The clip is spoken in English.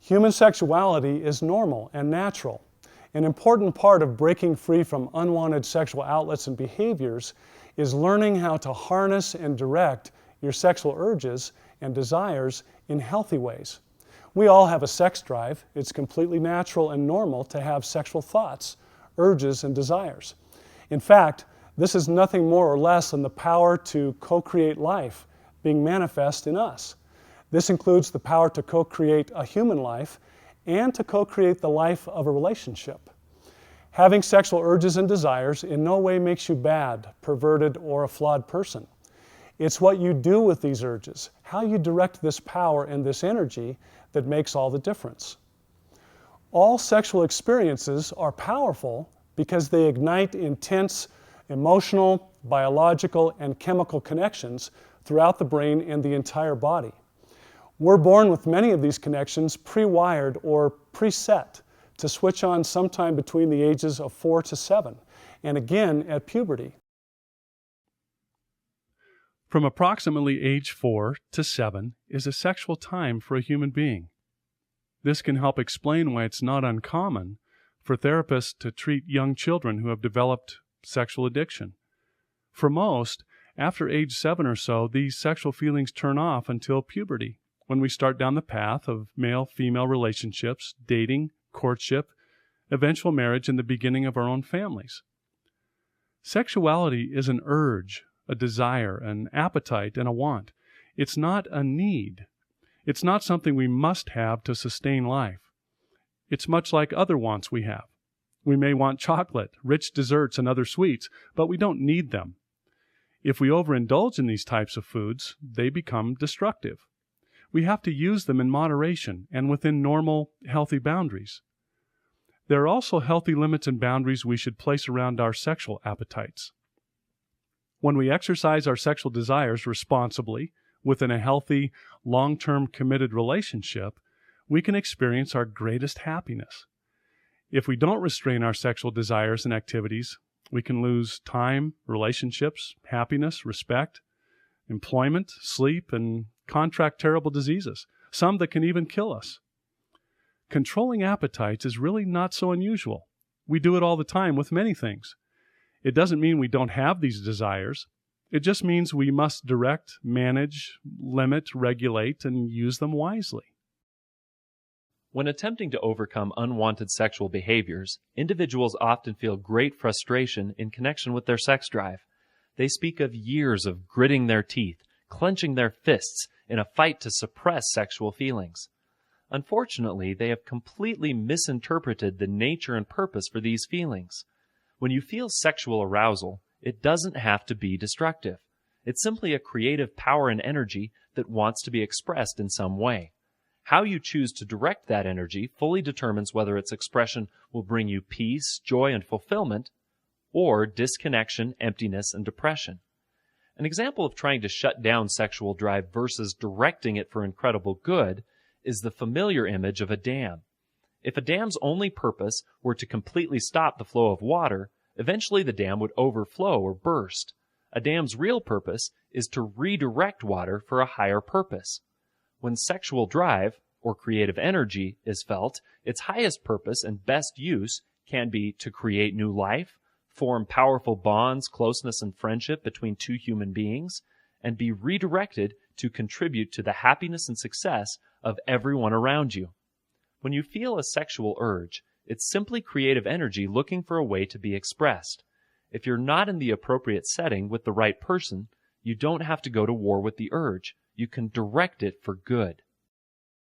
Human sexuality is normal and natural. An important part of breaking free from unwanted sexual outlets and behaviors is learning how to harness and direct your sexual urges and desires in healthy ways. We all have a sex drive. It's completely natural and normal to have sexual thoughts, urges, and desires. In fact, this is nothing more or less than the power to co-create life being manifest in us. This includes the power to co-create a human life and to co-create the life of a relationship. Having sexual urges and desires in no way makes you bad, perverted, or a flawed person. It's what you do with these urges, how you direct this power and this energy that makes all the difference. All sexual experiences are powerful because they ignite intense emotional, biological, and chemical connections throughout the brain and the entire body. We're born with many of these connections pre-wired or preset to switch on sometime between the ages of 4 to 7, and again at puberty. From approximately age 4 to 7 is a sexual time for a human being. This can help explain why it's not uncommon for therapists to treat young children who have developed sexual addiction. For most, after age 7 or so, these sexual feelings turn off until puberty, when we start down the path of male-female relationships, dating, courtship, eventual marriage, and the beginning of our own families. Sexuality is an urge, a desire, an appetite, and a want. It's not a need. It's not something we must have to sustain life. It's much like other wants we have. We may want chocolate, rich desserts, and other sweets, but we don't need them. If we overindulge in these types of foods, they become destructive. We have to use them in moderation and within normal, healthy boundaries. There are also healthy limits and boundaries we should place around our sexual appetites. When we exercise our sexual desires responsibly, within a healthy, long-term committed relationship, we can experience our greatest happiness. If we don't restrain our sexual desires and activities, we can lose time, relationships, happiness, respect, employment, sleep, and contract terrible diseases, some that can even kill us. Controlling appetites is really not so unusual. We do it all the time with many things. It doesn't mean we don't have these desires. It just means we must direct, manage, limit, regulate, and use them wisely. When attempting to overcome unwanted sexual behaviors, individuals often feel great frustration in connection with their sex drive. They speak of years of gritting their teeth, clenching their fists in a fight to suppress sexual feelings. Unfortunately, they have completely misinterpreted the nature and purpose for these feelings. When you feel sexual arousal, it doesn't have to be destructive. It's simply a creative power and energy that wants to be expressed in some way. How you choose to direct that energy fully determines whether its expression will bring you peace, joy, and fulfillment, or disconnection, emptiness, and depression. An example of trying to shut down sexual drive versus directing it for incredible good is the familiar image of a dam. If a dam's only purpose were to completely stop the flow of water, eventually the dam would overflow or burst. A dam's real purpose is to redirect water for a higher purpose. When sexual drive, or creative energy, is felt, its highest purpose and best use can be to create new life, form powerful bonds, closeness, and friendship between two human beings, and be redirected to contribute to the happiness and success of everyone around you. When you feel a sexual urge, it's simply creative energy looking for a way to be expressed. If you're not in the appropriate setting with the right person, you don't have to go to war with the urge. You can direct it for good.